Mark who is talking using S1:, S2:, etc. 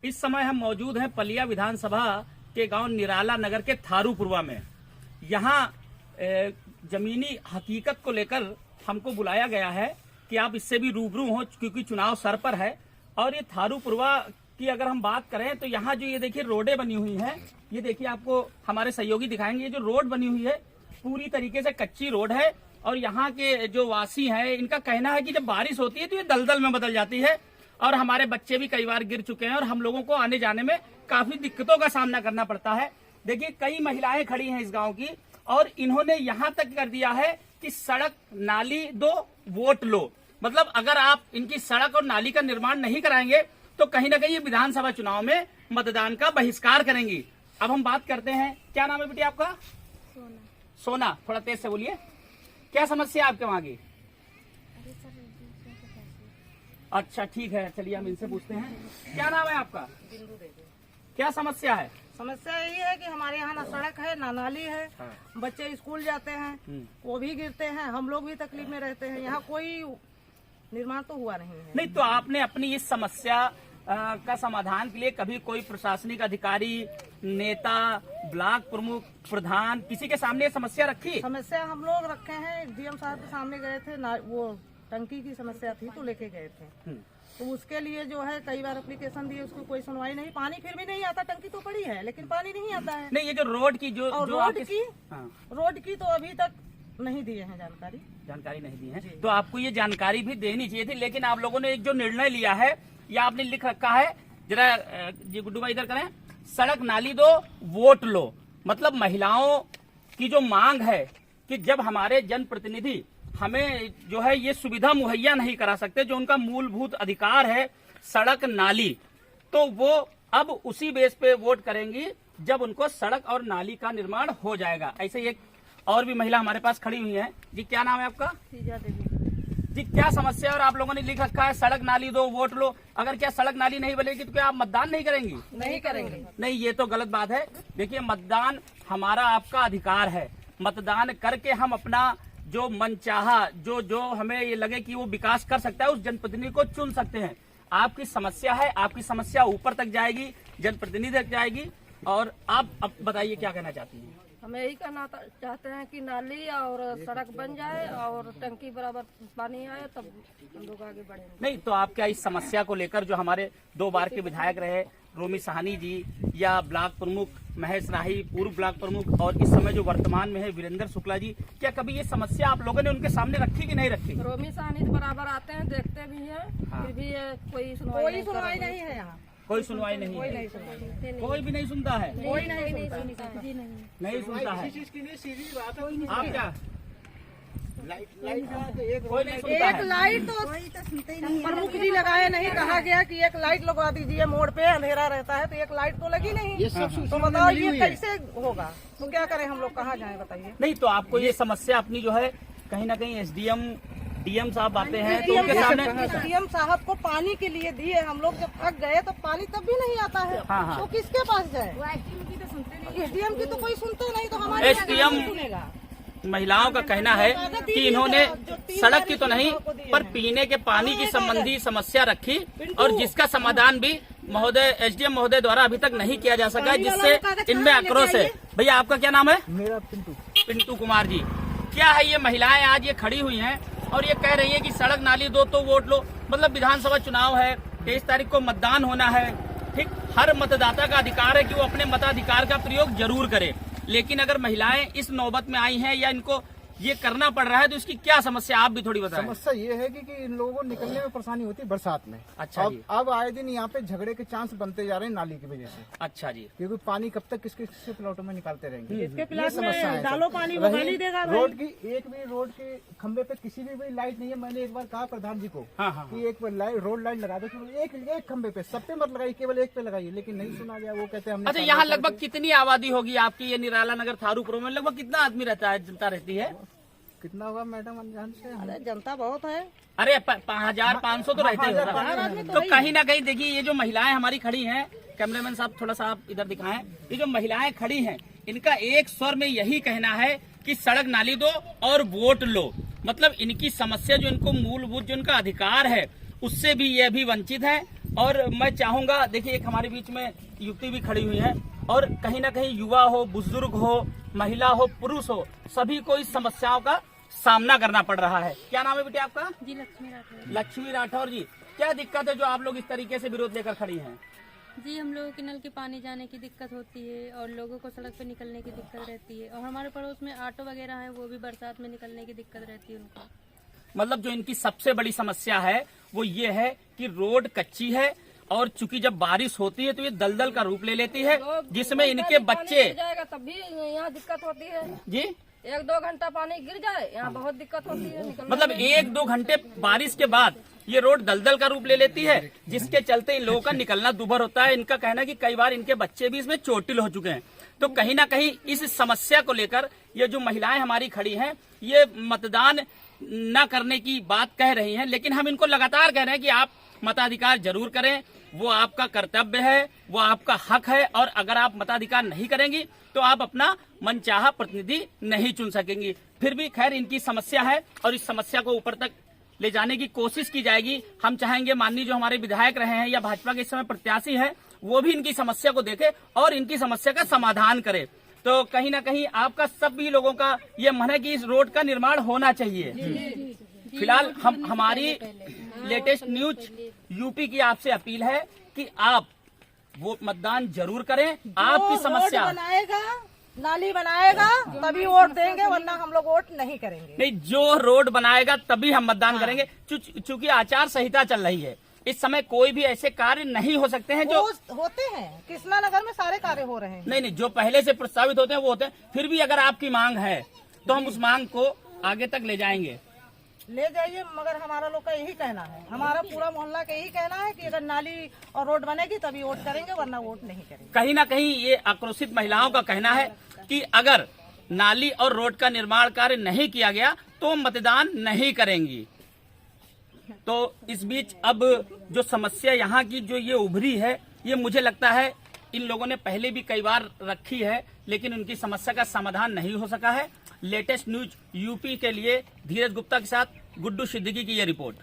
S1: इस समय हम मौजूद हैं पलिया विधानसभा के गांव निराला नगर के थारूपुरवा में। यहाँ जमीनी हकीकत को लेकर हमको बुलाया गया है कि आप इससे भी रूबरू हो, क्योंकि चुनाव सर पर है। और ये थारूपुरवा की अगर हम बात करें तो यहाँ जो ये देखिए रोडें बनी हुई हैं, ये देखिए आपको हमारे सहयोगी दिखाएंगे। ये जो रोड बनी हुई है पूरी तरीके से कच्ची रोड है और यहाँ के जो वासी हैं इनका कहना है कि जब बारिश होती है तो ये दलदल में बदल जाती है और हमारे बच्चे भी कई बार गिर चुके हैं और हम लोगों को आने जाने में काफी दिक्कतों का सामना करना पड़ता है। देखिए कई महिलाएं खड़ी हैं इस गांव की और इन्होंने यहाँ तक कर दिया है कि सड़क नाली दो वोट लो। मतलब अगर आप इनकी सड़क और नाली का निर्माण नहीं कराएंगे तो कहीं ना कहीं ये विधानसभा चुनाव में मतदान का बहिष्कार करेंगी। अब हम बात करते हैं, क्या नाम है बेटी आपका?
S2: सोना।
S1: सोना, थोड़ा तेज से बोलिए। क्या समस्या है आपके वहाँ की? अच्छा ठीक है, चलिए हम इनसे पूछते हैं। क्या नाम है आपका?
S3: बिंदु देवी।
S1: क्या समस्या है?
S3: समस्या यही है कि हमारे यहाँ ना सड़क है ना नाली है। बच्चे स्कूल जाते हैं वो भी गिरते हैं, हम लोग भी तकलीफ में रहते हैं। यहाँ कोई निर्माण तो हुआ नहीं है।
S1: नहीं तो आपने अपनी इस समस्या का समाधान के लिए कभी कोई प्रशासनिक अधिकारी, नेता, ब्लॉक प्रमुख, प्रधान, किसी के सामने समस्या रखी?
S3: समस्या हम लोग रखे हैं, डीएम साहब के सामने गए थे ना, वो टंकी की समस्या थी तो लेके गए थे। तो उसके लिए जो है कई बार एप्लीकेशन दिए, उसको कोई सुनवाई नहीं। पानी फिर भी नहीं आता, टंकी तो पड़ी है लेकिन पानी नहीं आता है।
S1: नहीं, ये जो रोड की जो
S3: रोड की तो अभी तक नहीं दिए हैं जानकारी
S1: नहीं दी है। तो आपको ये जानकारी भी देनी चाहिए थी, लेकिन आप लोगों ने एक जो निर्णय लिया है या आपने लिख रखा है, जरा जी गुड्डू भाई इधर करें, सड़क नाली दो वोट लो। मतलब महिलाओं की जो मांग है कि जब हमारे जनप्रतिनिधि हमें जो है ये सुविधा मुहैया नहीं करा सकते, जो उनका मूलभूत अधिकार है सड़क नाली, तो वो अब उसी बेस पे वोट करेंगी जब उनको सड़क और नाली का निर्माण हो जाएगा। ऐसे ही एक और भी महिला हमारे पास खड़ी हुई है। जी क्या नाम है आपका?
S3: सीजा देवी।
S1: जी क्या समस्या है? और आप लोगों ने लिख रखा है सड़क नाली दो वोट लो। अगर क्या सड़क नाली नहीं बनेगी तो क्या आप मतदान नहीं करेंगी?
S3: नहीं करेंगे।
S1: नहीं, ये तो गलत बात है। देखिए मतदान हमारा आपका अधिकार है। मतदान करके हम अपना जो मनचाहा जो हमें ये लगे कि वो विकास कर सकता है उस जनप्रतिनिधि को चुन सकते हैं। आपकी समस्या है, आपकी समस्या ऊपर तक जाएगी, जनप्रतिनिधि तक जाएगी। और आप अब बताइए क्या कहना चाहती हैं?
S4: हम यही कहना चाहते हैं कि नाली और सड़क बन जाए और टंकी बराबर पानी आए, तब हम लोग आगे बढ़ेंगे।
S1: नहीं तो आप क्या इस समस्या को लेकर जो हमारे 2 बार के विधायक रहे रोमी साहनी जी या ब्लॉक प्रमुख महेश राही, पूर्व ब्लॉक प्रमुख, और इस समय जो वर्तमान में है वीरेंद्र शुक्ला जी, क्या कभी ये समस्या आप लोगों ने उनके सामने रखी कि नहीं रखी?
S4: रोमी साहनी बराबर आते हैं, देखते भी हैं, फिर भी कोई सुनवाई
S3: नहीं है यहाँ।
S1: कोई सुनवाई नहीं है, कोई भी नहीं सुनता है,
S4: नहीं
S1: सुनता है। आप क्या कोई नहीं सुनता
S3: एक
S1: है?
S3: लाइट तो प्रमुख जी लगाए नहीं, कहा गया कि एक लाइट लगवा दीजिए, मोड़ पे अंधेरा रहता है तो एक लाइट तो लगी नहीं। तो बताओ ये कैसे होगा? तो क्या करें हम लोग, कहाँ जाएं बताइए?
S1: नहीं तो आपको ये समस्या अपनी जो है कहीं ना कहीं एसडीएम डीएम साहब आते हैं तो उनके सामने
S3: डीएम साहब को पानी के लिए दिए, हम लोग जब थक गए तो पानी तब भी नहीं आता है।
S1: हाँ।
S3: तो किसके पास जाए? एसडीएम की तो कोई सुनते नहीं, तो हमारे
S1: एसडीएम महिलाओं का कहना है कि इन्होंने सड़क की तो नहीं पर पीने के पानी की संबंधी समस्या रखी और जिसका समाधान भी महोदय एसडीएम महोदय द्वारा अभी तक नहीं किया जा सका, जिससे इनमें आक्रोश है। भैया आपका क्या नाम है?
S5: मेरा
S1: पिंटू कुमार जी। क्या है ये महिलाएं आज ये खड़ी हुई हैं और ये कह रही है कि सड़क नाली दो तो वोट लो। मतलब विधानसभा चुनाव है, 23 तारीख को मतदान होना है, ठीक, हर मतदाता का अधिकार है कि वो अपने मताधिकार का प्रयोग जरूर करे। लेकिन अगर महिलाएं इस नौबत में आई हैं या इनको ये करना पड़ रहा है तो इसकी क्या समस्या आप भी थोड़ी बताएं।
S5: समस्या ये है कि इन लोगों को निकलने में परेशानी होती है बरसात में।
S1: अच्छा जी।
S5: अब आए दिन यहाँ पे झगड़े के चांस बनते जा रहे हैं नाली की वजह से।
S1: अच्छा जी।
S5: क्योंकि पानी कब तक किसके प्लॉटों में निकालते रहेंगे,
S3: इसके प्लाट में डालो पानी, वो गाली देगा।
S5: रोड की एक भी रोड के खंबे पे किसी भी लाइट नहीं है। मैंने एक बार कहा प्रधान जी को कि एक रोड लाइट लगा दो, एक खंबे पे, सब पे मत लगाइए, केवल एक पे लगाइए, लेकिन नहीं सुना गया। वो कहते हैं
S1: अच्छा, यहाँ लगभग कितनी आबादी होगी आपकी ये निराला नगर थारूपुर में? लगभग कितना आदमी रहता है, जनता रहती है?
S5: कितना होगा मैडम अनजान से?
S3: अरे जनता बहुत है।
S1: अरे 1500 तो रहते हैं। तो कहीं ना कहीं देखिए ये जो महिलाएं हमारी खड़ी हैं, कैमरामैन साहब थोड़ा सा आप इधर दिखाएं, ये जो महिलाएं खड़ी हैं इनका एक स्वर में यही कहना है कि सड़क नाली दो और वोट लो। मतलब इनकी समस्या जो इनको मूलभूत जो इनका अधिकार है उससे भी ये भी वंचित है और मैं चाहूंगा, देखिए एक हमारे बीच में युवती भी खड़ी हुई है और कहीं ना कहीं युवा हो, बुजुर्ग हो, महिला हो, पुरुष हो, सभी को इस समस्याओं का सामना करना पड़ रहा है। क्या नाम है बेटे आपका?
S2: जी लक्ष्मी राठौर।
S1: लक्ष्मी राठौर जी, क्या दिक्कत है जो आप लोग इस तरीके से विरोध लेकर खड़ी हैं?
S2: जी हम लोगों के नल के पानी जाने की दिक्कत होती है और लोगों को सड़क पे निकलने की दिक्कत रहती है, और हमारे पड़ोस में ऑटो वगैरह है, वो भी बरसात में निकलने की दिक्कत रहती है उनको।
S1: मतलब जो इनकी सबसे बड़ी समस्या है वो ये है कि रोड कच्ची है और चूंकि जब बारिश होती है तो ये दलदल का रूप ले लेती है, जिसमें इनके बच्चे
S4: जाएगा तब भी यहाँ दिक्कत होती है
S1: जी
S4: 1-2 घंटा पानी गिर जाए यहाँ बहुत दिक्कत होती है निकलने
S1: मतलब 1-2 घंटे बारिश के बाद ये रोड दलदल का रूप ले लेती है, जिसके चलते इन लोगों का निकलना दूभर होता है। इनका कहना है कि कई बार इनके बच्चे भी इसमें चोटिल हो चुके हैं। तो कहीं ना कहीं इस समस्या को लेकर ये जो महिलाएं हमारी खड़ी हैं, ये मतदान न करने की बात कह रही हैं, लेकिन हम इनको लगातार कह रहे हैं कि आप मताधिकार जरूर करें, वो आपका कर्तव्य है, वो आपका हक है, और अगर आप मताधिकार नहीं करेंगी तो आप अपना मनचाहा प्रतिनिधि नहीं चुन सकेंगी। फिर भी खैर इनकी समस्या है और इस समस्या को ऊपर तक ले जाने की कोशिश की जाएगी। हम चाहेंगे माननीय जो हमारे विधायक रहे हैं या भाजपा के इस समय प्रत्याशी हैं, वो भी इनकी समस्या को देखे और इनकी समस्या का समाधान करे। तो कहीं ना कहीं आपका सभी लोगों का ये मन है कि इस रोड का निर्माण होना चाहिए। फिलहाल हम हमारी लेटेस्ट न्यूज यूपी की आपसे अपील है कि आप वो मतदान जरूर करें। आपकी समस्या
S3: रोड बनाएगा, नाली बनाएगा तभी वोट देंगे, वरना हम लोग वोट नहीं करेंगे।
S1: नहीं, जो रोड बनाएगा तभी हम मतदान करेंगे। चूंकि आचार संहिता चल रही है, इस समय कोई भी ऐसे कार्य नहीं हो सकते हैं जो
S3: होते हैं। कृष्णा नगर में सारे कार्य हो रहे हैं।
S1: नहीं, जो पहले से प्रस्तावित होते हैं वो होते हैं। फिर भी अगर आपकी मांग है तो हम उस मांग को आगे तक ले जाएंगे।
S3: ले जाइए, मगर हमारा लोग का यही कहना है, हमारा पूरा मोहल्ला का यही कहना है कि अगर नाली और रोड बनेगी तभी वोट करेंगे, वरना वोट नहीं करेंगे। कहीं
S1: ना कहीं ये आक्रोशित महिलाओं का कहना है कि अगर नाली और रोड का निर्माण कार्य नहीं किया गया तो मतदान नहीं करेंगी। तो इस बीच अब जो समस्या यहाँ की जो ये उभरी है, ये मुझे लगता है इन लोगों ने पहले भी कई बार रखी है, लेकिन उनकी समस्या का समाधान नहीं हो सका है। लेटेस्ट न्यूज यूपी के लिए धीरज गुप्ता के साथ गुड्डू सिद्दीकी की ये रिपोर्ट।